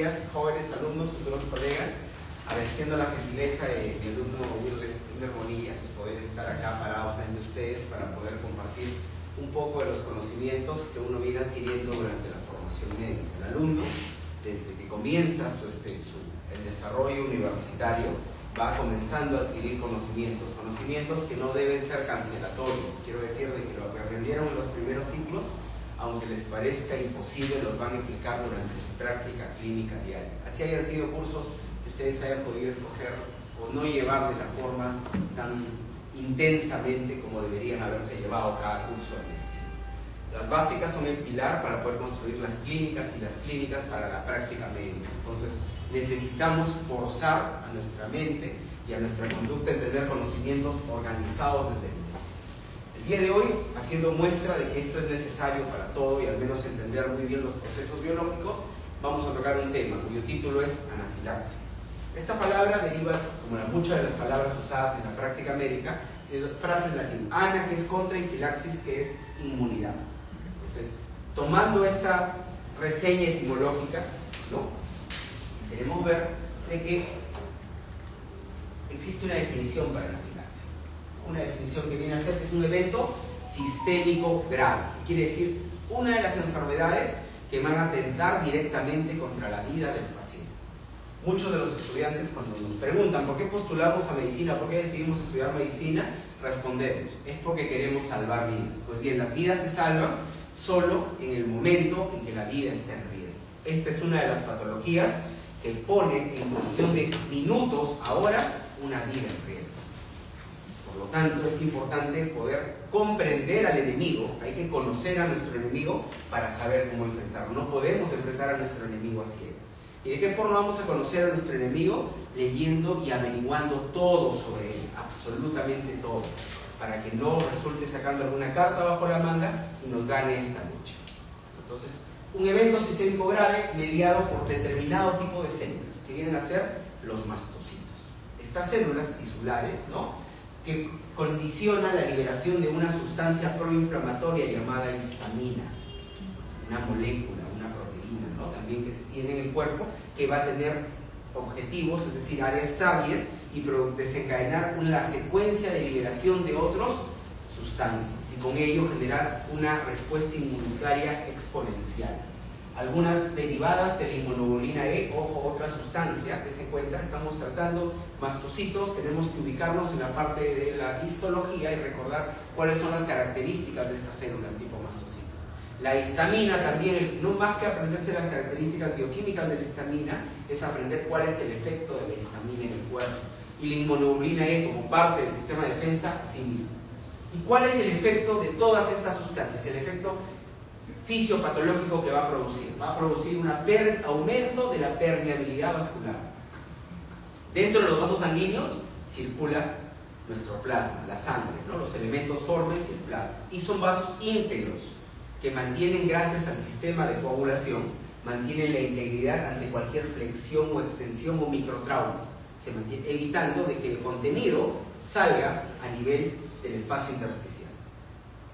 días, jóvenes alumnos, futuros colegas. Agradeciendo la gentileza de mi alumno Wilmer Bonilla de poder estar acá parado frente a ustedes para poder compartir un poco de los conocimientos que uno viene adquiriendo durante la formación médica. El alumno, desde que comienza el desarrollo universitario, va comenzando a adquirir conocimientos que no deben ser cancelatorios. Quiero decir de que lo que aprendieron en los primeros ciclos, aunque les parezca imposible, los van a aplicar durante su práctica clínica diaria. Así hayan sido cursos que ustedes hayan podido escoger o no llevar de la forma tan intensamente como deberían haberse llevado cada curso de medicina. Las básicas son el pilar para poder construir las clínicas y las clínicas para la práctica médica. Entonces, necesitamos forzar a nuestra mente y a nuestra conducta en tener conocimientos organizados desde el inicio. El día de hoy, haciendo muestra de que esto es necesario para todo y al menos entender muy bien los procesos biológicos, vamos a tocar un tema cuyo título es anafilaxia. Esta palabra deriva, como muchas de las palabras usadas en la práctica médica, de frases latín. Ana, que es contra, y filaxis, que es inmunidad. Entonces, tomando esta reseña etimológica, ¿no?, queremos ver de que existe una definición para la anafilaxia. Una definición que viene a ser que es un evento sistémico grave, que quiere decir una de las enfermedades que van a atentar directamente contra la vida del paciente. Muchos de los estudiantes, cuando nos preguntan por qué postulamos a medicina, por qué decidimos estudiar medicina, respondemos, es porque queremos salvar vidas. Pues bien, las vidas se salvan solo en el momento en que la vida está en riesgo. Esta es una de las patologías que pone en cuestión de minutos a horas una vida en riesgo. Por lo tanto, es importante poder comprender al enemigo. Hay que conocer a nuestro enemigo para saber cómo enfrentarlo. No podemos enfrentar a nuestro enemigo a ciegas. ¿Y de qué forma vamos a conocer a nuestro enemigo? Leyendo y averiguando todo sobre él, absolutamente todo, para que no resulte sacando alguna carta bajo la manga y nos gane esta lucha. Entonces, un evento sistémico grave mediado por determinado tipo de células, que vienen a ser los mastocitos. Estas células tisulares, ¿no?, que condicionan la liberación de una sustancia proinflamatoria llamada histamina, una molécula, una proteína, ¿no?, también que se tiene en el cuerpo, que va a tener objetivos, es decir, áreas target, y desencadenar una secuencia de liberación de otras sustancias y con ello generar una respuesta inmunitaria exponencial. Algunas derivadas de la inmunoglobulina E, ojo, otra sustancia, que se cuenta, estamos tratando mastocitos, tenemos que ubicarnos en la parte de la histología y recordar cuáles son las características de estas células tipo mastocitos. La histamina también, no más que aprenderse las características bioquímicas de la histamina, es aprender cuál es el efecto de la histamina en el cuerpo. Y la inmunoglobulina E como parte del sistema de defensa, así mismo. ¿Y cuál es el efecto de todas estas sustancias? El efecto fisiopatológico que va a producir. Va a producir un aumento de la permeabilidad vascular. Dentro de los vasos sanguíneos circula nuestro plasma, la sangre, ¿no? Los elementos forman el plasma. Y son vasos íntegros que mantienen, gracias al sistema de coagulación, mantienen la integridad ante cualquier flexión o extensión o microtraumas, se mantiene, evitando de que el contenido salga a nivel del espacio intersticial.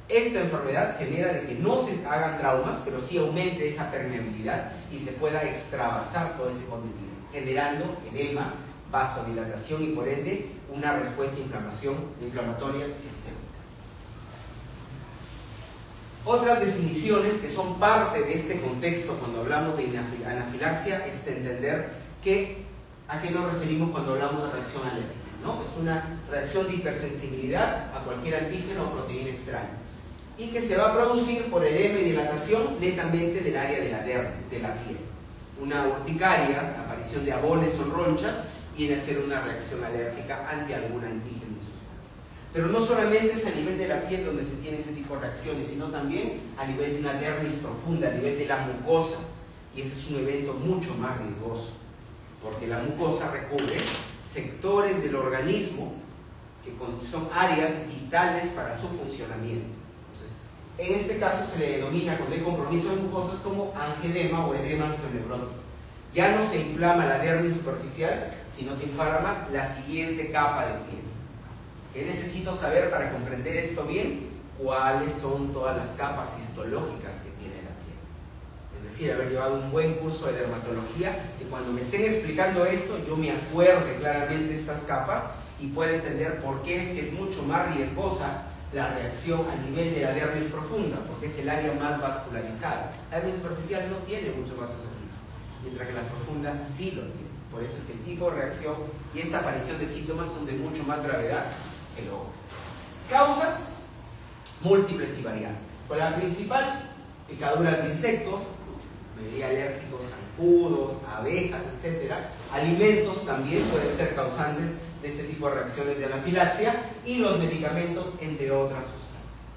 Esta enfermedad genera de que no se hagan traumas, pero sí aumente esa permeabilidad y se pueda extravasar todo ese contenido, generando edema, vasodilatación y por ende una respuesta inflamatoria sistémica. Otras definiciones que son parte de este contexto cuando hablamos de anafilaxia es entender a qué nos referimos cuando hablamos de reacción alérgica, ¿no? Es una reacción de hipersensibilidad a cualquier antígeno o proteína extraña y que se va a producir por edema y dilatación netamente del área de la dermis, de la piel. Una urticaria, aparición de abones o ronchas, viene a ser una reacción alérgica ante algún antígeno y sustancia. Pero no solamente es a nivel de la piel donde se tiene ese tipo de reacciones, sino también a nivel de una dermis profunda, a nivel de la mucosa, y ese es un evento mucho más riesgoso, porque la mucosa recubre sectores del organismo que son áreas vitales para su funcionamiento. Entonces, en este caso se le denomina, cuando hay compromiso de mucosas, como angedema o edema angioneurótico. Ya no se inflama la dermis superficial, sino se inflama la siguiente capa de piel. ¿Qué necesito saber para comprender esto bien? ¿Cuáles son todas las capas histológicas que tiene la piel? Es es decir, haber llevado un buen curso de dermatología, que cuando me estén explicando esto, yo me acuerde claramente de estas capas y pueda entender por qué es que es mucho más riesgosa la reacción a nivel de la dermis profunda, porque es el área más vascularizada. La dermis superficial no tiene mucho vasoconstrictor, mientras que la profunda sí lo tiene. Por eso es que el tipo de reacción y esta aparición de síntomas son de mucho más gravedad que lo otro. Causas múltiples y variables. Pues la principal, picaduras de insectos, medida alérgicos, zancudos, abejas, etc. Alimentos también pueden ser causantes de este tipo de reacciones de anafilaxia, y los medicamentos, entre otras sustancias.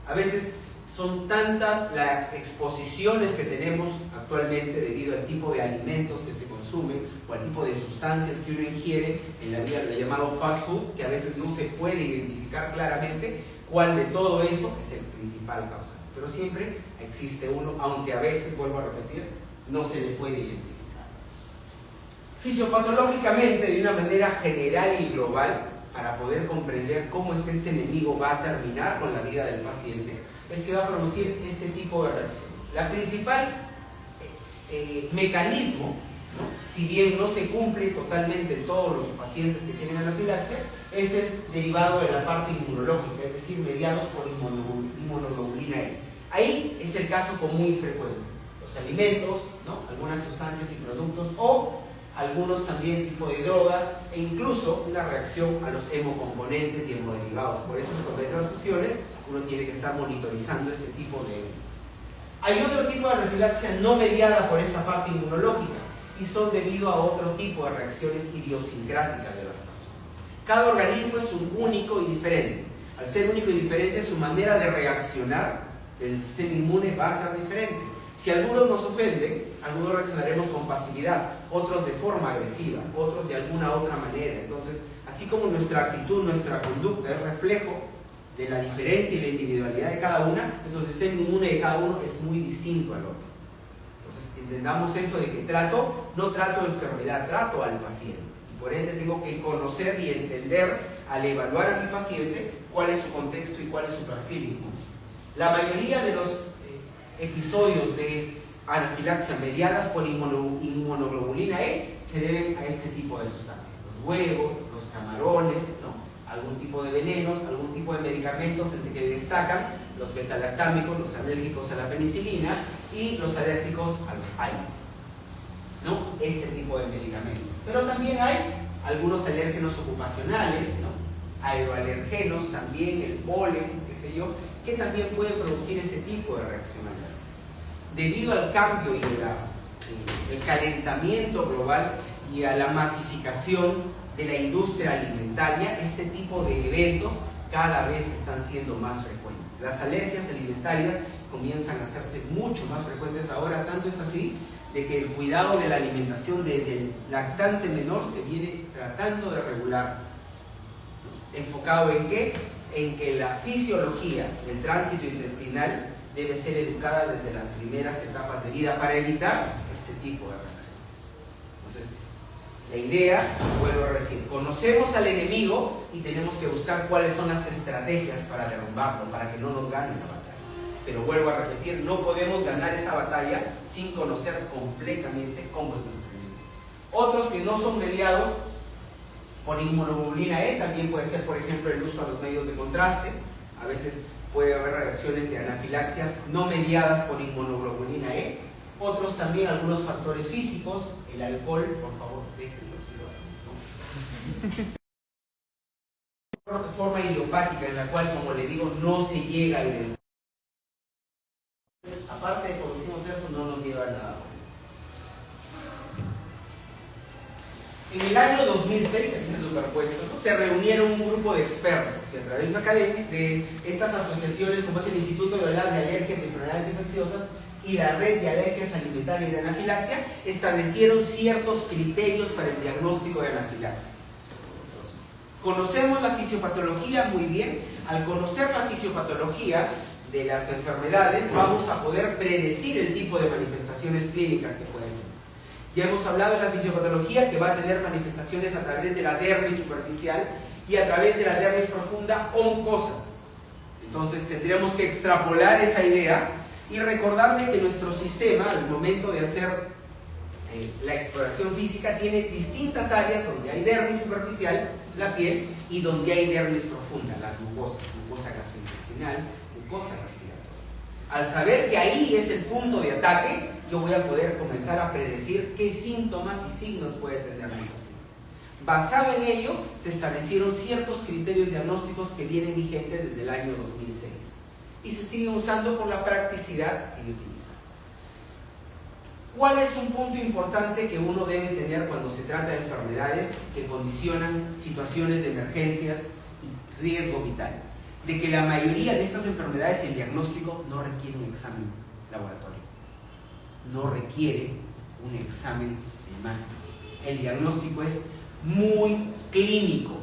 A veces son tantas las exposiciones que tenemos actualmente debido al tipo de alimentos que se consumen o al tipo de sustancias que uno ingiere en la vida, lo llamado fast food, que a veces no se puede identificar claramente cuál de todo eso es el principal causante. Pero siempre existe uno, aunque a veces, vuelvo a repetir, no se le puede identificar. Fisiopatológicamente, de una manera general y global, para poder comprender cómo es que este enemigo va a terminar con la vida del paciente, es que va a producir este tipo de reacción. La principal mecanismo, ¿no?, si bien no se cumple totalmente en todos los pacientes que tienen anafilaxia, es el derivado de la parte inmunológica, es decir, mediados por inmunoglobulina E. Ahí es el caso común y frecuente. Los alimentos, ¿no?, algunas sustancias y productos, o algunos también tipo de drogas, e incluso una reacción a los hemocomponentes y hemoderivados. Por eso es cuando hay transfusiones, uno tiene que estar monitorizando este tipo de... Hay otro tipo de anafilaxia no mediada por esta parte inmunológica, y son debido a otro tipo de reacciones idiosincráticas de las personas. Cada organismo es único y diferente. Al ser único y diferente, su manera de reaccionar del sistema inmune va a ser diferente. Si algunos nos ofenden, algunos reaccionaremos con pasividad, otros de forma agresiva, otros de alguna otra manera. Entonces, así como nuestra actitud, nuestra conducta es reflejo de la diferencia y la individualidad de cada una, nuestro sistema inmune de cada uno es muy distinto al otro. Entonces, entendamos eso de que no trato enfermedad, trato al paciente. Y por ende tengo que conocer y entender, al evaluar a mi paciente, cuál es su contexto y cuál es su perfil inmune. La mayoría de los episodios de anafilaxia mediadas por inmunoglobulina E se deben a este tipo de sustancias. Los huevos, los camarones, ¿no?, algún tipo de venenos, algún tipo de medicamentos, entre que destacan los betalactámicos, los alérgicos a la penicilina y los alérgicos a los AINES, ¿no?, este tipo de medicamentos. Pero también hay algunos alérgenos ocupacionales, ¿no?, aeroalergenos también, el polen, qué sé yo, que también puede producir ese tipo de reacción alérgica. Debido al cambio y el calentamiento global y a la masificación de la industria alimentaria, este tipo de eventos cada vez están siendo más frecuentes. Las alergias alimentarias comienzan a hacerse mucho más frecuentes ahora, tanto es así de que el cuidado de la alimentación desde el lactante menor se viene tratando de regular. ¿Enfocado en qué? En que la fisiología del tránsito intestinal debe ser educada desde las primeras etapas de vida para evitar este tipo de reacciones. Entonces, la idea, vuelvo a decir, conocemos al enemigo y tenemos que buscar cuáles son las estrategias para derrumbarlo, para que no nos gane la batalla. Pero vuelvo a repetir, no podemos ganar esa batalla sin conocer completamente cómo es nuestro enemigo. Otros que no son mediados por inmunoglobulina E, también puede ser, por ejemplo, el uso a los medios de contraste. A veces puede haber reacciones de anafilaxia no mediadas por inmunoglobulina E. Otros también, algunos factores físicos, el alcohol, por favor, déjenlo así, ¿no? De forma idiopática, en la cual, como le digo, no se llega a identificar. Aparte de por decimos eso, no nos lleva a nada. En el año 2006, aquí está superpuesto, ¿no?, se reunieron un grupo de expertos y a través de una academia de estas asociaciones, como es el Instituto de Alergias de Enfermedades Infecciosas y la Red de Alergias Alimentarias de Anafilaxia, establecieron ciertos criterios para el diagnóstico de anafilaxia. Entonces, conocemos la fisiopatología muy bien. Al conocer la fisiopatología de las enfermedades, vamos a poder predecir el tipo de manifestaciones clínicas que pueden tener. Ya hemos hablado de la fisiopatología, que va a tener manifestaciones a través de la dermis superficial y a través de la dermis profunda oncosas. Entonces tendríamos que extrapolar esa idea Y recordarle que nuestro sistema, al momento de hacer la exploración física, tiene distintas áreas donde hay dermis superficial, la piel, y donde hay dermis profunda, las mucosas, mucosa gastrointestinal, mucosa respiratoria. Al saber que ahí es el punto de ataque, yo voy a poder comenzar a predecir qué síntomas y signos puede tener mi paciente. Basado en ello, se establecieron ciertos criterios diagnósticos que vienen vigentes desde el año 2006 y se siguen usando por la practicidad que utiliza. ¿Cuál es un punto importante que uno debe tener cuando se trata de enfermedades que condicionan situaciones de emergencias y riesgo vital? De que la mayoría de estas enfermedades, el diagnóstico no requiere un examen laboratorio, no requiere un examen de imagen. El diagnóstico es muy clínico.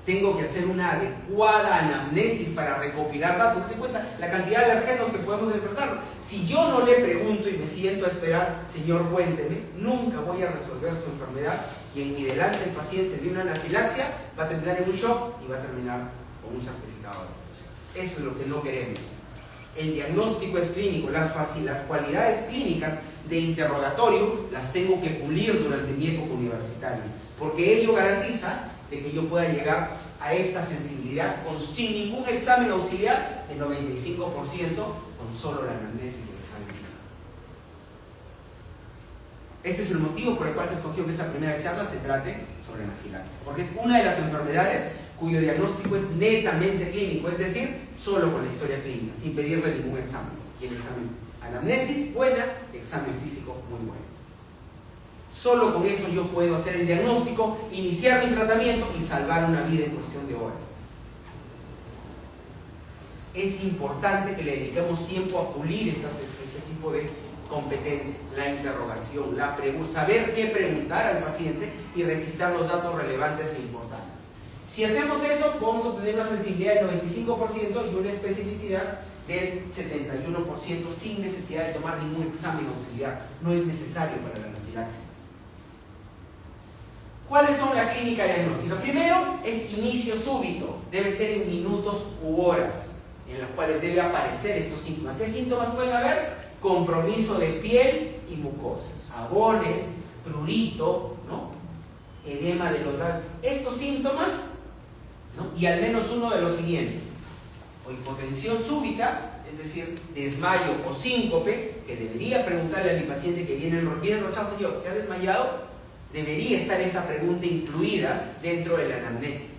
Tengo que hacer una adecuada anamnesis para recopilar datos. ¿Se cuenta la cantidad de alergenos que podemos enfrentar? Si yo no le pregunto y me siento a esperar, señor, cuénteme, nunca voy a resolver su enfermedad y en mi delante el paciente de una anafilaxia va a terminar en un shock y va a terminar con un certificado de defunción. Eso es lo que no queremos. El diagnóstico es clínico. Las cualidades clínicas de interrogatorio las tengo que pulir durante mi época universitaria, porque ello garantiza de que yo pueda llegar a esta sensibilidad sin ningún examen auxiliar, el 95% con solo la anamnesis del examen físico. Ese es el motivo por el cual se escogió que esta primera charla se trate sobre anafilaxia, porque es una de las enfermedades cuyo diagnóstico es netamente clínico, es decir, solo con la historia clínica, sin pedirle ningún examen. Y el examen anamnesis, buena, examen físico, muy bueno. Solo con eso yo puedo hacer el diagnóstico, iniciar mi tratamiento y salvar una vida en cuestión de horas. Es importante que le dediquemos tiempo a pulir ese tipo de competencias, la interrogación, saber qué preguntar al paciente y registrar los datos relevantes e importantes. Si hacemos eso, vamos a obtener una sensibilidad del 95% y una especificidad del 71% sin necesidad de tomar ningún examen auxiliar. No es necesario para la anafilaxia. ¿Cuáles son la clínica diagnóstica? Primero, es inicio súbito. Debe ser en minutos u horas en las cuales debe aparecer estos síntomas. ¿Qué síntomas pueden haber? Compromiso de piel y mucosas, abones, prurito, ¿no? Edema de los labios. Estos síntomas, ¿no? Y al menos uno de los siguientes: o hipotensión súbita, es decir, desmayo o síncope, que debería preguntarle a mi paciente que viene enrochado, señor, ¿se ha desmayado? Debería estar esa pregunta incluida dentro de la anamnesis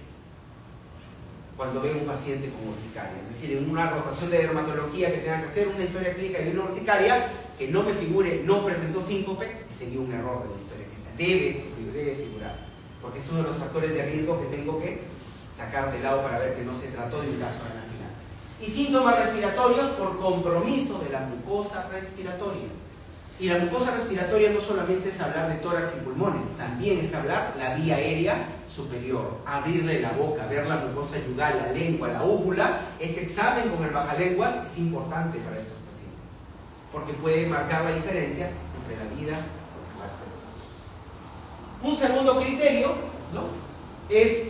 cuando veo un paciente con urticaria, es decir, en una rotación de dermatología que tenga que hacer una historia clínica de una urticaria, que no me figure, no presentó síncope, sería un error de la historia clínica. Debe figurar, porque es uno de los factores de riesgo que tengo que sacar de lado para ver que no se trató de un caso anafiláctico. Y síntomas respiratorios por compromiso de la mucosa respiratoria. Y la mucosa respiratoria no solamente es hablar de tórax y pulmones, también es hablar la vía aérea superior, abrirle la boca, ver la mucosa yugal, la lengua, la úvula. Ese examen con el bajalenguas es importante para estos pacientes, porque puede marcar la diferencia entre la vida y la muerte. Un segundo criterio, ¿no?, es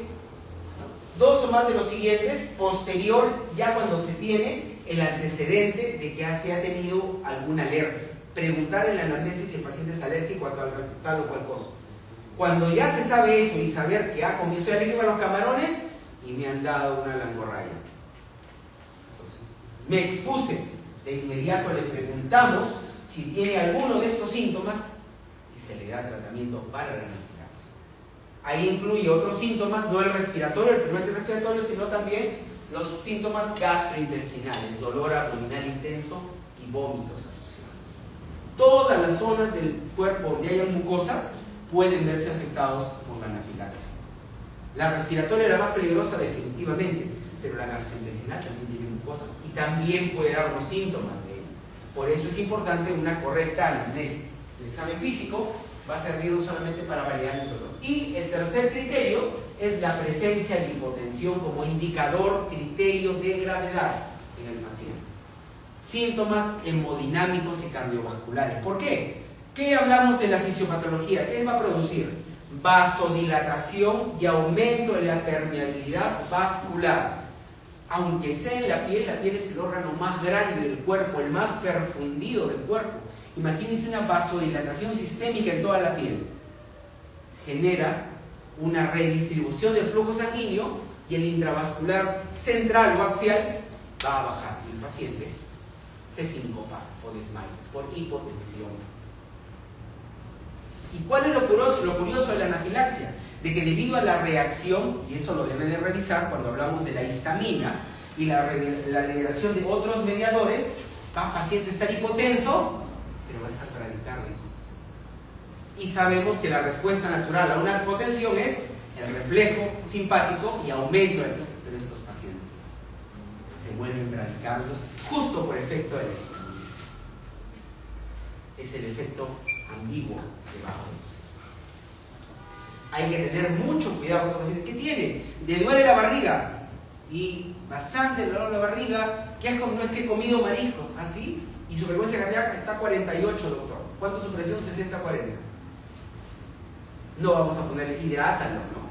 dos o más de los siguientes, posterior, ya cuando se tiene el antecedente de que se ha tenido alguna alergia. Preguntar en la anamnesis si el paciente es alérgico a tal o cual cosa. Cuando ya se sabe eso y saber que soy alérgico a los camarones y me han dado una langorraya. Entonces, me expuse. De inmediato le preguntamos si tiene alguno de estos síntomas y se le da tratamiento para la anafilaxia. Ahí incluye otros síntomas, no el respiratorio, el primer es el respiratorio, sino también los síntomas gastrointestinales, dolor abdominal intenso y vómitos asociados. Todas las zonas del cuerpo donde haya mucosas pueden verse afectados por la anafilaxia. La respiratoria es la más peligrosa definitivamente, pero la gastrointestinal también tiene mucosas y también puede darnos síntomas de ello. Por eso es importante una correcta anamnesis. El examen físico va a servir no solamente para validar el dolor. Y el tercer criterio es la presencia de hipotensión como indicador, criterio de gravedad en el paciente. Síntomas hemodinámicos y cardiovasculares. ¿Por qué? ¿Qué hablamos en la fisiopatología? ¿Qué va a producir? Vasodilatación y aumento de la permeabilidad vascular. Aunque sea en la piel es el órgano más grande del cuerpo, el más perfundido del cuerpo. Imagínense una vasodilatación sistémica en toda la piel. Genera una redistribución del flujo sanguíneo y el intravascular central o axial va a bajar y el paciente se sincopa o desmaya por hipotensión. ¿Y cuál es lo curioso de la anafilaxia? De que debido a la reacción, y eso lo deben de revisar cuando hablamos de la histamina y la liberación de otros mediadores, va a paciente estar hipotenso, pero va a estar bradicárdico. Y sabemos que la respuesta natural a una hipotensión es el reflejo simpático y aumento del... Pero estos pacientes se vuelven bradicárdigos justo por efecto de la histamina. Es el efecto ambiguo de bajo dosis. Hay que tener mucho cuidado con los pacientes. ¿Qué tiene? Le duele la barriga. Y bastante le duele la barriga. ¿Qué has comido? No es que he comido mariscos. ¿Así? Y su frecuencia cardíaca está a 48, doctor. ¿Cuánto es su presión? 60-40. No vamos a ponerle hidrátalo, no.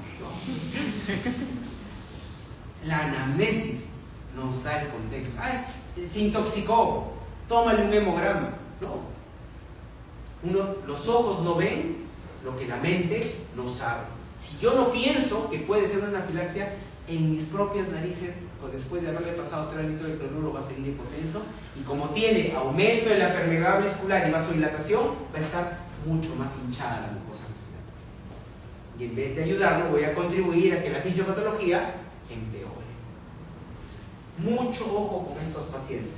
La anamnesis nos da el contexto. Se intoxicó. Tómale un hemograma. No. Los ojos no ven lo que la mente no sabe. Si yo no pienso que puede ser una anafilaxia, en mis propias narices, pues después de haberle pasado 3 litros de cloruro, va a seguir hipotenso, y como tiene aumento en la permeabilidad vascular y vasodilatación, va a estar mucho más hinchada la mucosa respiratoria. Y en vez de ayudarlo, voy a contribuir a que la fisiopatología empeore. Entonces, mucho ojo con estos pacientes.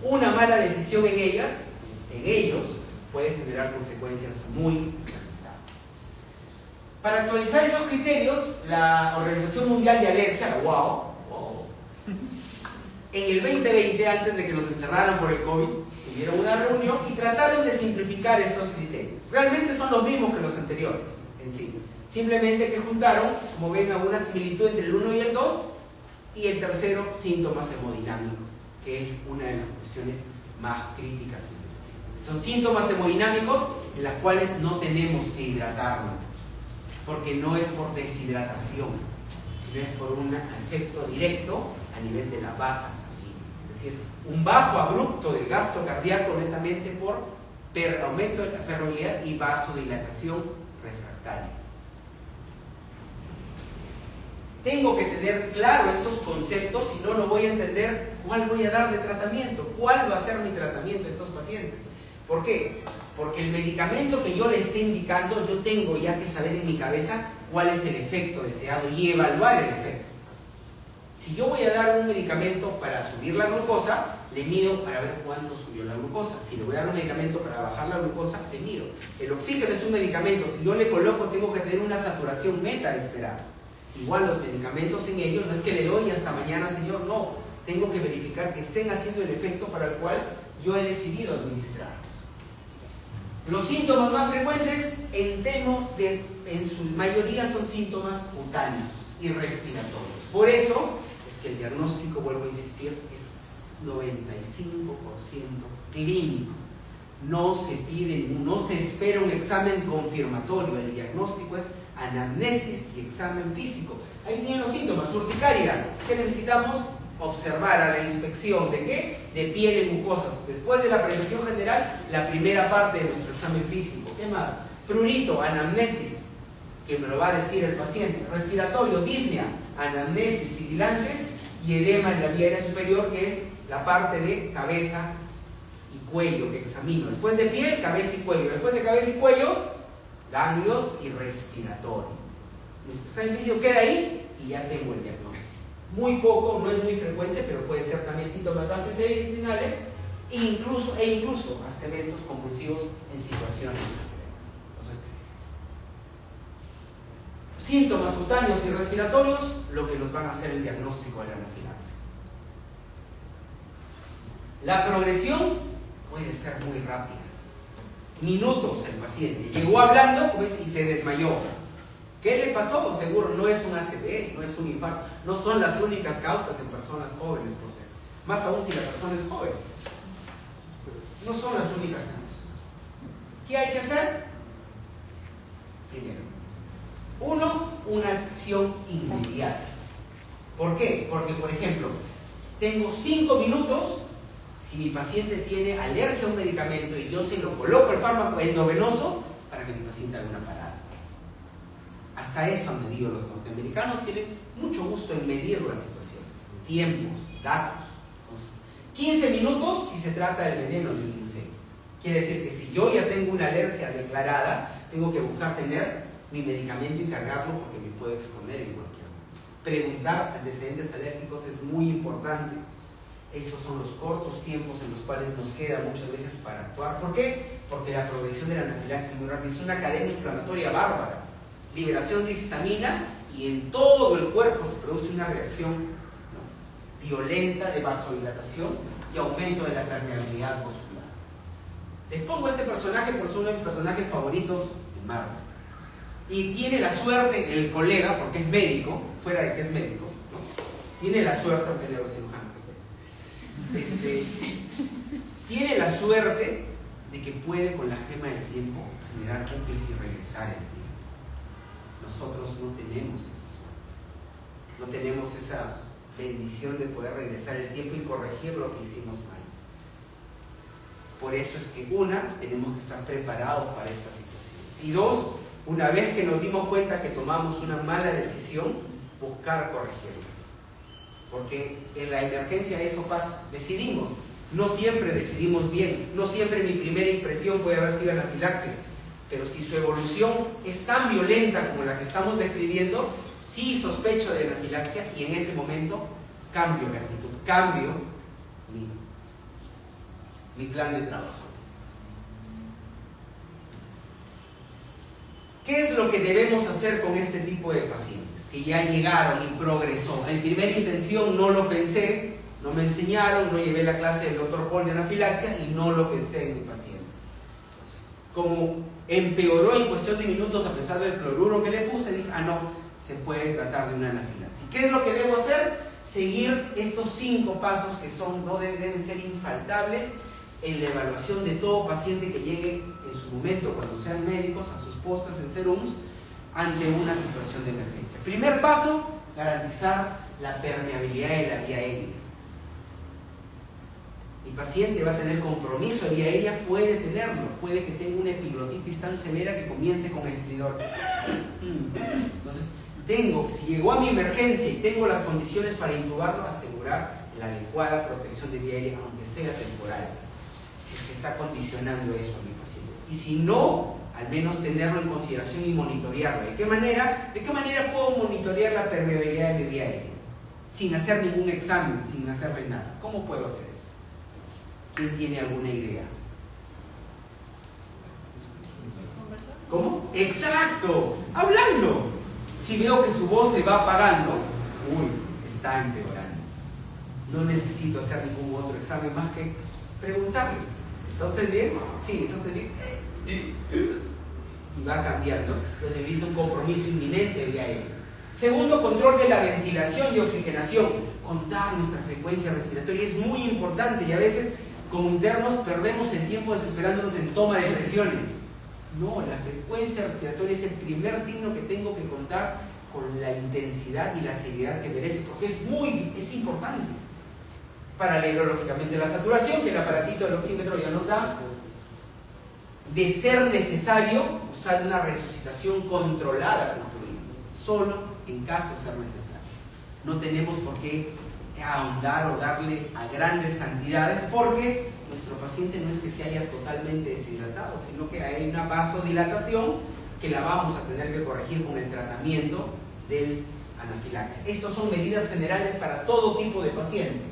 Una mala decisión en ellos, puede generar consecuencias muy lamentables. Para actualizar esos criterios, la Organización Mundial de Alergia, la WHO, en el 2020, antes de que nos encerraran por el COVID, tuvieron una reunión y trataron de simplificar estos criterios. Realmente son los mismos que los anteriores en sí. Simplemente que juntaron, como ven, alguna similitud entre el 1 y el 2, y el tercero, síntomas hemodinámicos, que es una de las cuestiones más críticas. Son síntomas hemodinámicos en las cuales no tenemos que hidratarnos, porque no es por deshidratación, sino es por un efecto directo a nivel de la masa sanguínea. Es decir, un bajo abrupto del gasto cardíaco netamente por aumento de la permeabilidad y vasodilatación refractaria. Tengo que tener claro estos conceptos, si no, no voy a entender cuál voy a dar de tratamiento, cuál va a ser mi tratamiento a estos pacientes. ¿Por qué? Porque el medicamento que yo le esté indicando, yo tengo ya que saber en mi cabeza cuál es el efecto deseado y evaluar el efecto. Si yo voy a dar un medicamento para subir la glucosa, le mido para ver cuánto subió la glucosa. Si le voy a dar un medicamento para bajar la glucosa, le mido. El oxígeno es un medicamento, si yo le coloco tengo que tener una saturación meta esperada. Igual los medicamentos en ellos, no es que le doy hasta mañana, señor, no. Tengo que verificar que estén haciendo el efecto para el cual yo he decidido administrar. Los síntomas más frecuentes en su mayoría son síntomas cutáneos y respiratorios. Por eso es que el diagnóstico, vuelvo a insistir, es 95% clínico. No se espera un examen confirmatorio. El diagnóstico es anamnesis y examen físico. Ahí tienen los síntomas. Urticaria. ¿Qué necesitamos? Observar a la inspección de qué? De piel y mucosas. Después de la apreciación general, la primera parte de nuestro examen físico. ¿Qué más? Prurito, anamnesis, que me lo va a decir el paciente. Respiratorio, disnea, anamnesis, sibilantes y edema en la vía aérea superior, que es la parte de cabeza y cuello que examino. Después de piel, cabeza y cuello. Después de cabeza y cuello, ganglios y respiratorio. Nuestro examen físico queda ahí y ya tengo el diagnóstico. Muy poco, no es muy frecuente, pero puede ser también síntomas gastrointestinales e incluso hasta eventos convulsivos en situaciones extremas. Entonces, síntomas cutáneos y respiratorios, lo que nos van a hacer el diagnóstico de la anafilaxia. La progresión puede ser muy rápida. Minutos el paciente llegó hablando y se desmayó. ¿Qué le pasó? Seguro no es un ACV, no es un infarto, no son las únicas causas en personas jóvenes, por ser. Más aún si la persona es joven. No son las únicas causas. ¿Qué hay que hacer? Primero, una acción inmediata. ¿Por qué? Porque, por ejemplo, tengo 5 minutos. Si mi paciente tiene alergia a un medicamento y yo se lo coloco el fármaco endovenoso para que mi paciente haga una parada. Hasta eso han medido los norteamericanos, tienen mucho gusto en medir las situaciones, tiempos, datos. Entonces, 15 minutos si se trata del veneno de un insecto. Quiere decir que si yo ya tengo una alergia declarada, tengo que buscar tener mi medicamento y cargarlo porque me puedo exponer en cualquier momento. Preguntar antecedentes alérgicos es muy importante. Estos son los cortos tiempos en los cuales nos queda muchas veces para actuar. ¿Por qué? Porque la progresión de la anafilaxis es muy rápida. Es una cadena inflamatoria bárbara. Liberación de histamina y en todo el cuerpo se produce una reacción violenta de vasodilatación y aumento de la permeabilidad muscular. Les pongo a este personaje por ser uno de mis personajes favoritos de Marvel. Y tiene la suerte, el colega, porque es médico, fuera de que es médico, ¿no? Tiene la suerte, aunque le hago cirujano, tiene la suerte de que puede con la gema del tiempo generar bucles y regresar el tiempo. Nosotros no tenemos esa suerte, no tenemos esa bendición de poder regresar el tiempo y corregir lo que hicimos mal. Por eso es que tenemos que estar preparados para estas situaciones, y 2, una vez que nos dimos cuenta que tomamos una mala decisión, buscar corregirla. Porque en la emergencia eso pasa, decidimos, no siempre decidimos bien, no siempre mi primera impresión puede haber sido anafilaxia, pero si su evolución es tan violenta como la que estamos describiendo, sí sospecho de anafilaxia y en ese momento cambio mi actitud, cambio mi plan de trabajo. ¿Qué es lo que debemos hacer con este tipo de pacientes que ya llegaron y progresó? En primera intención no lo pensé, no me enseñaron, no llevé la clase del Dr. Paul de anafilaxia y no lo pensé en mi paciente. Entonces, como empeoró en cuestión de minutos a pesar del cloruro que le puse, dije, no, se puede tratar de una anafilaxia. ¿Qué es lo que debo hacer? Seguir estos 5 pasos que deben ser infaltables en la evaluación de todo paciente que llegue en su momento, cuando sean médicos, a sus postas en serums ante una situación de emergencia. Primer paso, garantizar la permeabilidad de la vía aérea. Mi paciente va a tener compromiso de vía aérea, puede tenerlo, puede que tenga una epiglotitis tan severa que comience con estridor. Entonces, si llegó a mi emergencia y tengo las condiciones para intubarlo, asegurar la adecuada protección de vía aérea, aunque sea temporal, si es que está condicionando eso a mi paciente. Y si no, al menos tenerlo en consideración y monitorearlo. ¿De qué manera puedo monitorear la permeabilidad de mi vía aérea? Sin hacer ningún examen, sin hacerle nada. ¿Cómo puedo hacer eso? ¿Quién tiene alguna idea? ¿Cómo? ¡Exacto! Hablando. Si veo que su voz se va apagando, está empeorando. No necesito hacer ningún otro examen más que preguntarle, ¿está usted bien? Sí, ¿está usted bien? Y va cambiando. Entonces me hizo un compromiso inminente de vía aérea. Segundo, control de la ventilación y oxigenación. Contar nuestra frecuencia respiratoria es muy importante y a veces como internos perdemos el tiempo desesperándonos en toma de presiones. No, la frecuencia respiratoria es el primer signo que tengo que contar con la intensidad y la seriedad que merece, porque es importante. Paralelológicamente la saturación, que el aparatito del oxímetro ya nos da. De ser necesario, usar una resucitación controlada con fluidos, solo en caso de ser necesario. No tenemos por qué ahondar o darle a grandes cantidades, porque nuestro paciente no es que se haya totalmente deshidratado, sino que hay una vasodilatación que la vamos a tener que corregir con el tratamiento del anafilaxia. Estas son medidas generales para todo tipo de paciente.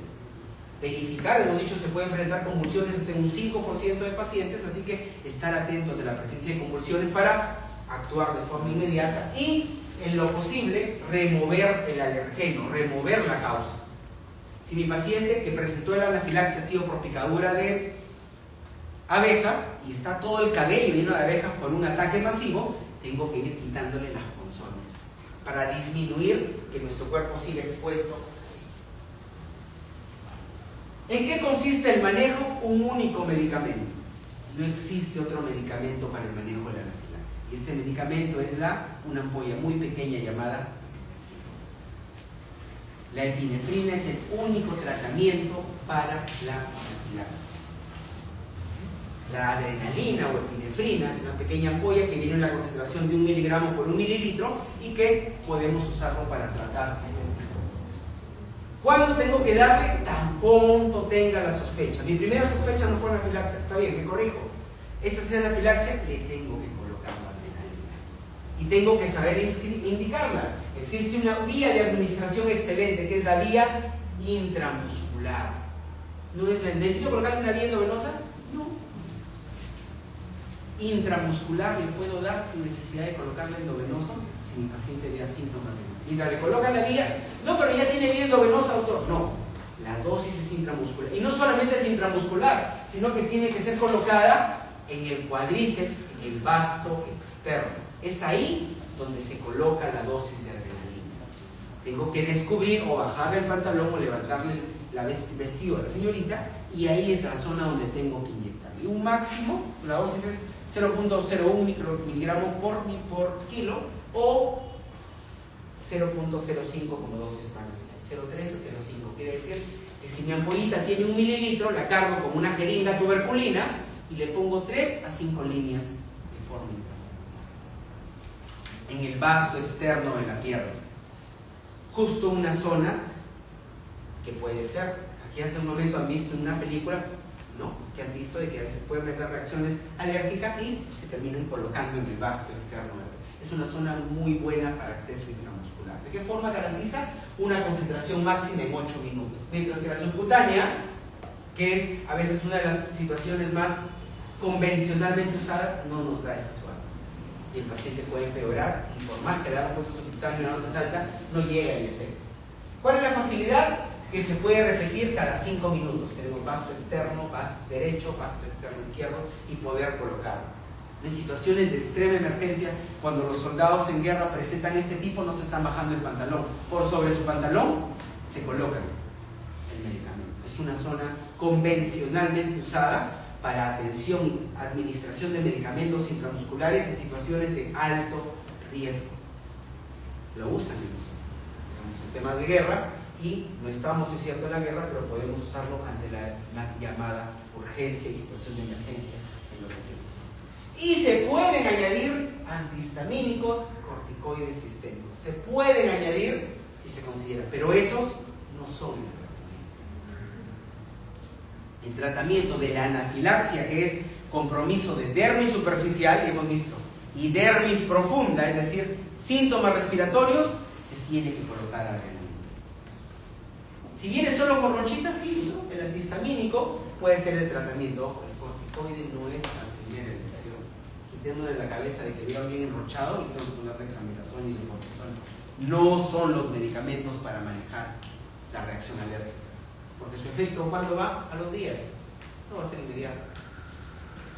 Verificar, hemos dicho, se pueden presentar convulsiones hasta en un 5% de pacientes, así que estar atentos de la presencia de convulsiones para actuar de forma inmediata y, en lo posible, remover el alergeno, remover la causa. Si mi paciente que presentó el anafilaxia ha sido por picadura de abejas y está todo el cabello lleno de abejas por un ataque masivo, tengo que ir quitándole las ponzoñas para disminuir que nuestro cuerpo siga expuesto. ¿En qué consiste el manejo? Un único medicamento. No existe otro medicamento para el manejo de la anafilaxia. Y este medicamento es una ampolla muy pequeña llamada La epinefrina es el único tratamiento para la anafilaxia. La adrenalina o epinefrina es una pequeña ampolla que viene en la concentración de 1 miligramo por 1 mililitro y que podemos usarlo para tratar este tipo de cosas. ¿Cuándo tengo que darle? Tan pronto tenga la sospecha. Mi primera sospecha no fue anafilaxia, está bien, me corrijo. Esta es anafilaxia, le tengo que colocar la adrenalina. Y tengo que saber indicarla. Existe una vía de administración excelente, que es la vía intramuscular. ¿No es ¿necesito colocarle una vía endovenosa? No. Intramuscular le puedo dar sin necesidad de colocarle endovenoso si mi paciente vea síntomas de mal. Mientras le colocan la vía, no, pero ya tiene vía endovenosa, autor. No, la dosis es intramuscular. Y no solamente es intramuscular, sino que tiene que ser colocada en el cuádriceps, en el vasto externo. Es ahí donde se coloca la dosis de adrenalina. Tengo que descubrir o bajarle el pantalón o levantarle la vestido a la señorita, y ahí es la zona donde tengo que inyectarle. Un máximo, la dosis es 0.01 miligramos por kilo o 0.05 como dosis máxima. 0.3 a 0.5 quiere decir que si mi ampollita tiene 1 mililitro, la cargo como una jeringa tuberculina y le pongo 3 a 5 líneas de forma intramuscular en el vasto externo de la pierna, justo una zona que puede ser, aquí hace un momento han visto en una película, ¿no?, que han visto de que a veces pueden presentar reacciones alérgicas y se terminan colocando en el vasto externo. Es una zona muy buena para acceso intramuscular. ¿De qué forma garantiza? Una concentración máxima en 8 minutos. Mientras que la subcutánea, que es a veces una de las situaciones más convencionalmente usadas, no nos da esa suerte. Y el paciente puede empeorar y por más que le hagan puesto subcutáneo y no se salta, no llega el efecto. ¿Cuál es la facilidad? Que se puede repetir cada 5 minutos. Tenemos vasto externo, vasto derecho, vasto externo izquierdo y poder colocarlo. En situaciones de extrema emergencia, cuando los soldados en guerra presentan este tipo, no se están bajando el pantalón. Por sobre su pantalón se colocan el medicamento. Es una zona convencionalmente usada para atención y administración de medicamentos intramusculares en situaciones de alto riesgo. Lo usan en temas de guerra. Y no estamos cierto en la guerra, pero podemos usarlo ante la llamada urgencia y situación de emergencia en los pacientes. Y se pueden añadir antihistamínicos, corticoides sistémicos. Se pueden añadir si se considera, pero esos no son el tratamiento de la anafilaxia, que es compromiso de dermis superficial, y hemos visto, y dermis profunda, es decir, síntomas respiratorios, se tiene que colocar adrenalina. Si viene solo con ronchitas, sí, ¿no? El antihistamínico puede ser el tratamiento. Ojo, el corticoide no es la primera elección. Quiténdole la cabeza de que veo a alguien enrochado y tengo que poner dexametasona y de cortisona. No son los medicamentos para manejar la reacción alérgica. Porque su efecto, ¿cuándo va? A los días. No va a ser inmediato.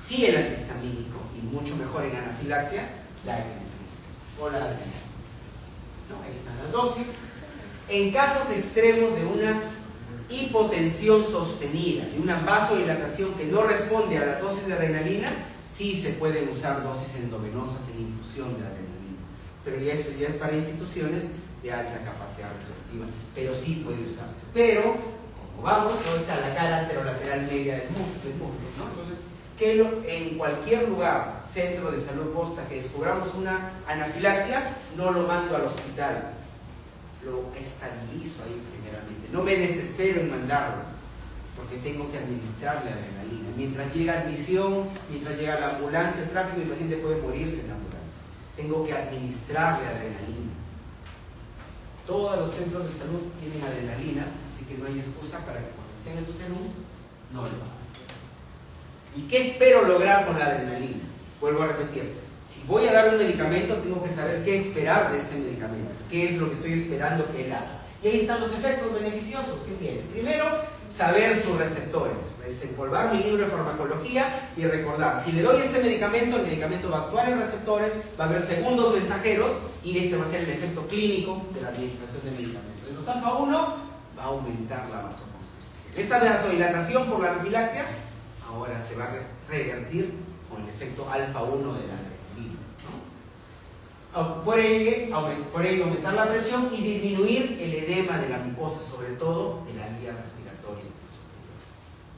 Sí, el antihistamínico, y mucho mejor en anafilaxia, la epinefrina o la adrenalina. ¿No? Ahí están las dosis. En casos extremos de una hipotensión sostenida, de una vasodilatación que no responde a la dosis de adrenalina, sí se pueden usar dosis endovenosas en infusión de adrenalina. Pero ya esto ya es para instituciones de alta capacidad receptiva, pero sí puede usarse. Pero, como vamos, no está la cara anterolateral media del músculo, ¿no? Entonces, que en cualquier lugar, centro de salud posta, que descubramos una anafilaxia, no lo mando al hospital. Lo estabilizo ahí primeramente. No me desespero en mandarlo, porque tengo que administrarle adrenalina. Mientras llega admisión, mientras llega la ambulancia, el tráfico, el paciente puede morirse en la ambulancia. Tengo que administrarle adrenalina. Todos los centros de salud tienen adrenalinas, así que no hay excusa para que cuando estén en sus salud no lo hagan. ¿Y qué espero lograr con la adrenalina? Vuelvo a repetir. Si voy a dar un medicamento, tengo que saber qué esperar de este medicamento, qué es lo que estoy esperando que él haga. Y ahí están los efectos beneficiosos que tiene. Primero, saber sus receptores, desempolvar mi libro de farmacología y recordar, si le doy este medicamento, el medicamento va a actuar en receptores, va a haber segundos mensajeros y este va a ser el efecto clínico de la administración de medicamentos. En los alfa 1 va a aumentar la vasoconstricción. Esa vasodilatación por la anafilaxia ahora se va a revertir con el efecto alfa 1 de la adrenalina, ¿no? Por ello aumentar la presión y disminuir el edema de la mucosa, sobre todo de la vía respiratoria,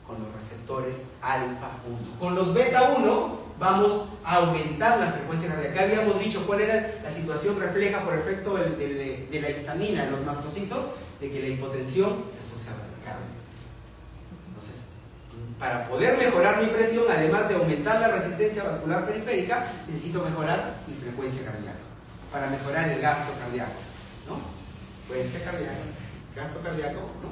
con los receptores alfa 1. Con los beta 1 vamos a aumentar la frecuencia cardíaca. Acá habíamos dicho cuál era la situación refleja por efecto de la histamina en los mastocitos, de que la hipotensión se asocia a bradicardia. Entonces, para poder mejorar mi presión, además de aumentar la resistencia vascular periférica, necesito mejorar mi frecuencia cardíaca, para mejorar el gasto cardíaco, ¿no? Frecuencia cardíaca, gasto cardíaco, ¿no?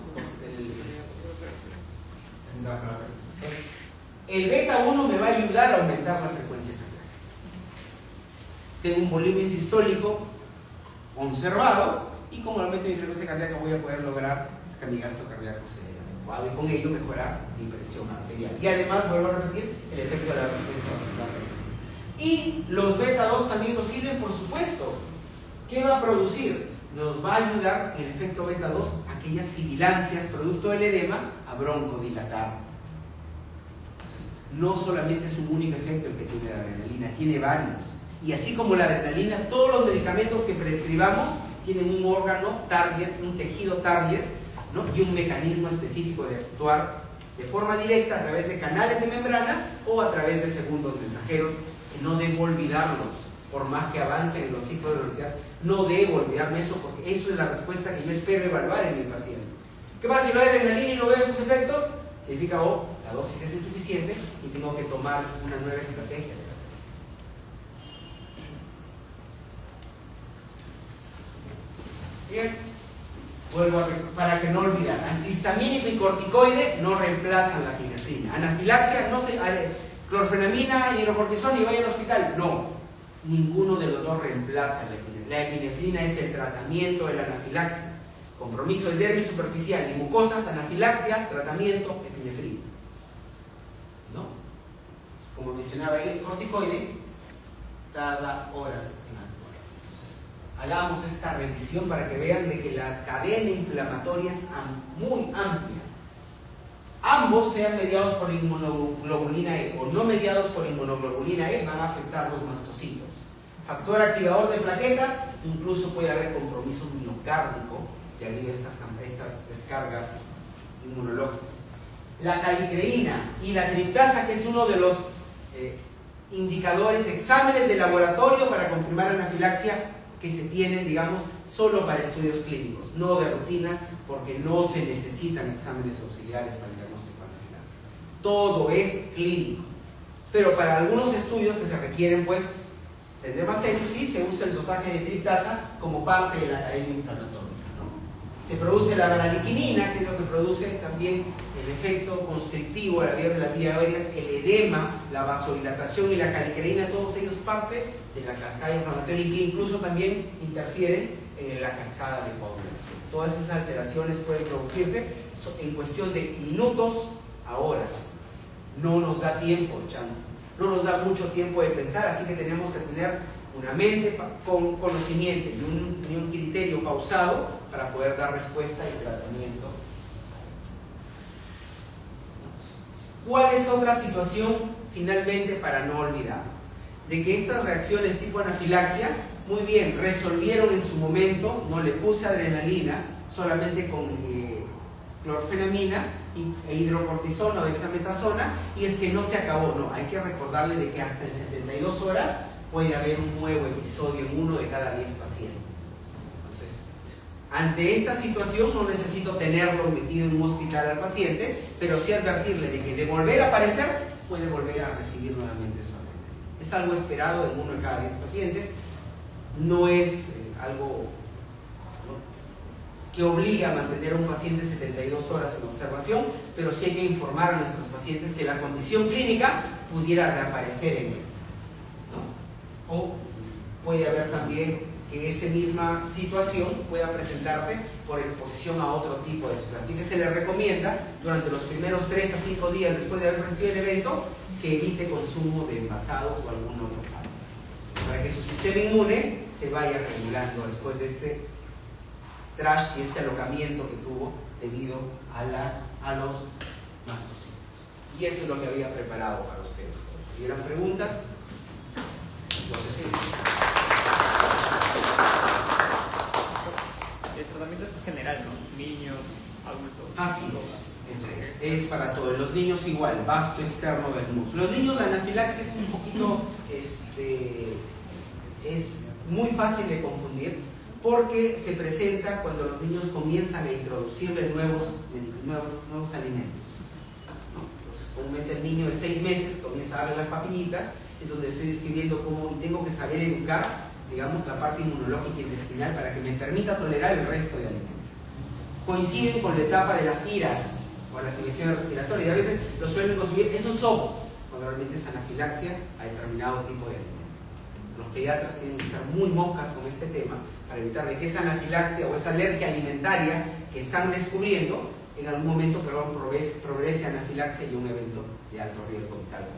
El beta 1 me va a ayudar a aumentar la frecuencia cardíaca. Tengo un volumen sistólico conservado y con el aumento de mi frecuencia cardíaca voy a poder lograr que mi gasto cardíaco sea adecuado y con ello mejorar mi presión arterial. Y además, vuelvo a repetir, el efecto de la resistencia vascular periférica. Y los beta 2 también nos sirven, por supuesto. ¿Qué va a producir? Nos va a ayudar el efecto beta 2, aquellas sibilancias producto del edema, a broncodilatar. No solamente es un único efecto el que tiene la adrenalina, tiene varios. Y así como la adrenalina, todos los medicamentos que prescribamos tienen un órgano target, un tejido target, ¿no? Y un mecanismo específico de actuar de forma directa a través de canales de membrana o a través de segundos mensajeros, que no debo olvidarlos, por más que avancen en los ciclos de la universidad, no debo olvidarme eso, porque eso es la respuesta que yo espero evaluar en mi paciente. ¿Qué pasa si no hay adrenalina y no veo sus efectos? Significa, la dosis es insuficiente y tengo que tomar una nueva estrategia. Bien, vuelvo para que no olvidar, antihistamínico y corticoide no reemplazan la epinefrina. Anafilaxia, no se, clorfenamina y hidrocortisona y vaya al hospital. No, ninguno de los dos reemplaza la epinefrina. La epinefrina es el tratamiento de la anafilaxia. Compromiso del dermis superficial y mucosas, anafilaxia, tratamiento, epinefrina. ¿No? Como mencionaba ahí, el corticoide tarda horas en actuar. Hagamos esta revisión para que vean de que la cadena inflamatoria es muy amplia. Ambos, sean mediados por inmunoglobulina E o no mediados por inmunoglobulina E, van a afectar los mastocitos. Factor activador de plaquetas, incluso puede haber compromiso miocárdico debido a estas descargas inmunológicas. La calicreína y la triptasa, que es uno de los indicadores, exámenes de laboratorio para confirmar anafilaxia, que se tienen, digamos, solo para estudios clínicos, no de rutina, porque no se necesitan exámenes auxiliares para el diagnóstico de anafilaxia. Todo es clínico. Pero para algunos estudios que se requieren, pues, desde más serios, sí se usa el dosaje de triptasa como parte de la cadena inflamatoria, ¿no? Se produce la galaniquinina, que es lo que produce también el efecto constrictivo de la vía de las vías aéreas, el edema, la vasodilatación y la calicreína, todos ellos parte de la cascada inflamatoria y que incluso también interfieren en la cascada de coagulación. Todas esas alteraciones pueden producirse en cuestión de minutos a horas. No nos da tiempo de chance, no nos da mucho tiempo de pensar, así que tenemos que tener una mente con conocimiento y un criterio pausado para poder dar respuesta y tratamiento. ¿Cuál es otra situación finalmente para no olvidar? De que estas reacciones tipo anafilaxia, muy bien, resolvieron en su momento, no le puse adrenalina, solamente con clorfenamina e hidrocortisona o dexametasona, y es que no se acabó, no, hay que recordarle de que hasta en 72 horas puede haber un nuevo episodio en 1 de cada 10 pacientes. Entonces, ante esta situación no necesito tenerlo metido en un hospital al paciente, pero sí advertirle de que de volver a aparecer puede volver a recibir nuevamente su adrenalina. Es algo esperado en 1 de cada 10 pacientes, no es algo que obliga a mantener a un paciente 72 horas en observación, pero sí hay que informar a nuestros pacientes que la condición clínica pudiera reaparecer en él, ¿no? O puede haber también que esa misma situación pueda presentarse por exposición a otro tipo de sustancias. Así que se le recomienda durante los primeros 3 a 5 días después de haber recibido el evento que evite consumo de envasados o algún otro fármaco, para que su sistema inmune se vaya regulando después de este trash y este alocamiento que tuvo debido a los mastocitos. Y eso es lo que había preparado para ustedes. Si hubieran preguntas, los escribo. Así es para todos. Los niños igual, vasto externo del músculo. Los niños la anafilaxis es un poquito, es muy fácil de confundir porque se presenta cuando los niños comienzan a introducirle nuevos alimentos, ¿no? Entonces, comúnmente el niño de 6 meses comienza a darle las papillitas, es donde estoy describiendo cómo tengo que saber educar, digamos, la parte inmunológica intestinal para que me permita tolerar el resto de alimentos. Coinciden con la etapa de las iras o las infecciones respiratorias, y a veces lo suelen consumir, es un sopo, cuando realmente es anafilaxia a determinado tipo de alimento. Los pediatras tienen que estar muy moscas con este tema para evitar de que esa anafilaxia o esa alergia alimentaria que están descubriendo en algún momento progrese a anafilaxia y un evento de alto riesgo vital.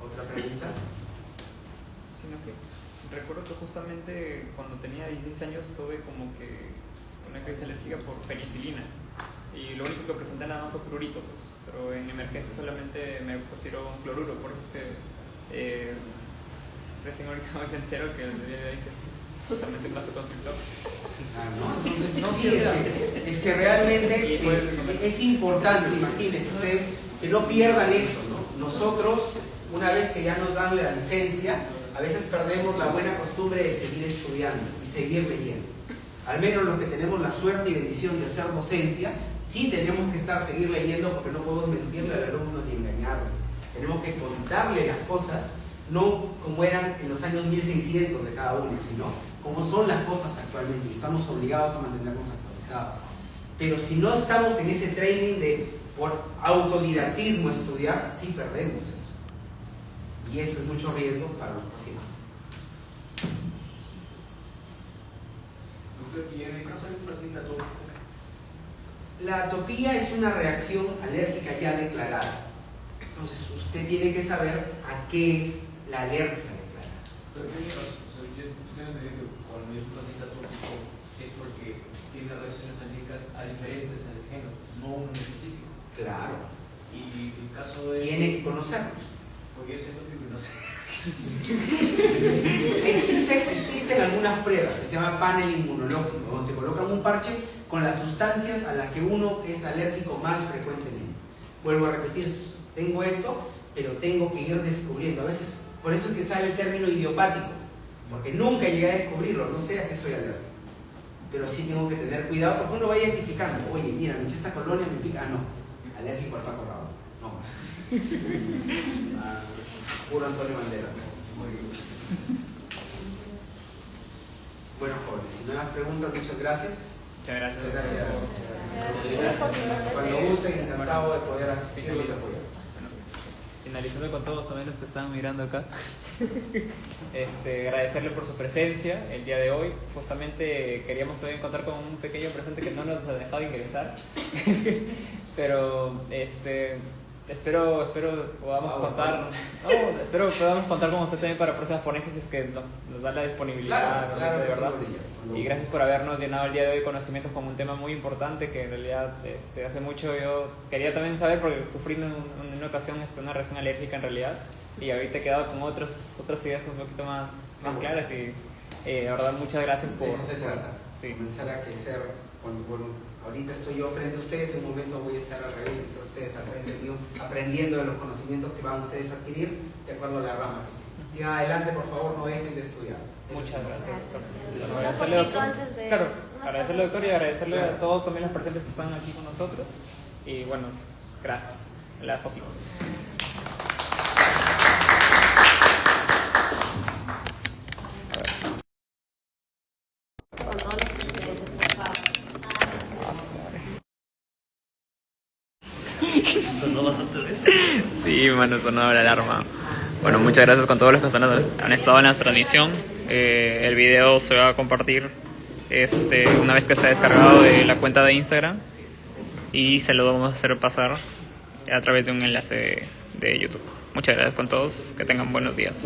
¿Otra pregunta? Sino que recuerdo que justamente cuando tenía 16 años tuve como que una crisis alérgica por penicilina y lo único que presenté nada más fue prurito, pues, pero en emergencia solamente me pusieron cloruro, por eso es que recién ahorita me entero que el día de hoy que justamente pasó con TikTok. ¿No? Entonces, no, sí, es que realmente es importante, imagínense ustedes, que no pierdan eso, ¿no? Nosotros, una vez que ya nos dan la licencia, a veces perdemos la buena costumbre de seguir estudiando y seguir leyendo. Al menos los que tenemos la suerte y bendición de hacer docencia, sí tenemos que seguir leyendo porque no podemos mentirle al alumno ni engañarlo. Tenemos que contarle las cosas, no como eran en los años 1600 de cada uno, sino como son las cosas actualmente, y estamos obligados a mantenernos actualizados. Pero si no estamos en ese training de por autodidactismo estudiar, sí perdemos eso. Y eso es mucho riesgo para los pacientes. Doctor, y en el caso de un paciente atópico, la atopía es una reacción alérgica ya declarada. Entonces usted tiene que saber a qué es la alergia declarada. pero yo tengo entendido que cuando es un paciente atópico es porque tiene reacciones alérgicas a diferentes alergenos, no uno en específico. Claro. Y el caso de... Tiene que conocerlos. Porque yo soy atópico y no sé. Existen algunas pruebas que se llama panel inmunológico, donde te colocan un parche con las sustancias a las que uno es alérgico más frecuentemente. Vuelvo a repetir, tengo esto, pero tengo que ir descubriendo. A veces, por eso es que sale el término idiopático, porque nunca llegué a descubrirlo, no sé a qué soy alérgico. Pero sí tengo que tener cuidado, porque uno va identificando, oye, mira, me eché esta colonia, me pica, no, alérgico al Paco Rabanne, no. Puro Antonio Banderas. Muy bien. Bueno, jóvenes, si no hay más preguntas, muchas gracias. Muchas gracias. Muchas gracias. Cuando gusten, encantado de poder asistirlos y apoyar. Finalizando con todos también los que están mirando acá, agradecerle por su presencia el día de hoy. Justamente queríamos también contar con un pequeño presente que no nos ha dejado ingresar, pero espero podamos contar, espero podamos contar con usted también para próximas ponencias si es que nos da la disponibilidad, claro, de verdad. Y gracias por habernos llenado el día de hoy conocimientos como un tema muy importante que en realidad hace mucho yo quería también saber porque sufrí en una ocasión una reacción alérgica en realidad y ahorita he quedado con otras ideas un poquito más claras y de verdad muchas gracias por... De eso se trata, sí. Comenzar a crecer cuando ahorita estoy yo frente a ustedes, en un momento voy a estar al revés, y ustedes al frente mío, aprendiendo de los conocimientos que van ustedes a adquirir de acuerdo a la rama. Sigan adelante, por favor, no dejen de estudiar. Muchas gracias, doctor. Agradecerle, doctor. Claro, agradecerle, doctor, y agradecerle a todos también los presentes que están aquí con nosotros. Y bueno, gracias. La foto. Sonó bastante vez. Sí, mano, sonó la alarma. Bueno, muchas gracias con todos los que han estado en la transmisión. El video se va a compartir una vez que se ha descargado de la cuenta de Instagram y se lo vamos a hacer pasar a través de un enlace de YouTube. Muchas gracias con todos, que tengan buenos días.